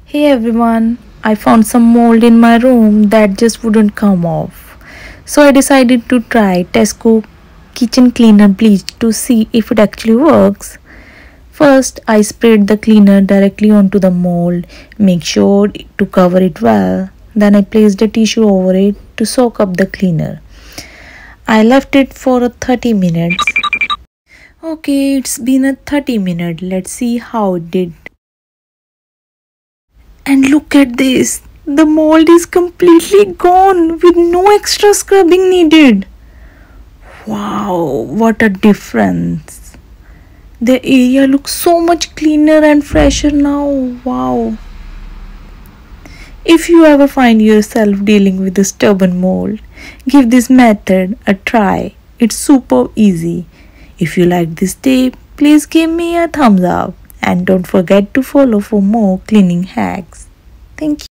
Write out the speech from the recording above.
Hey everyone, I found some mold in my room that just wouldn't come off. So I decided to try Tesco kitchen cleaner bleach to see if it actually works. First, I sprayed the cleaner directly onto the mold, make sure to cover it well. Then I placed a tissue over it to soak up the cleaner. I left it for 30 minutes. Okay, it's been a 30 minutes. Let's see how it did. And look at this. The mold is completely gone with no extra scrubbing needed. Wow, what a difference. The area looks so much cleaner and fresher now. Wow. If you ever find yourself dealing with a stubborn mold, give this method a try. It's super easy. If you like this tip, please give me a thumbs up and don't forget to follow for more cleaning hacks. Thank you.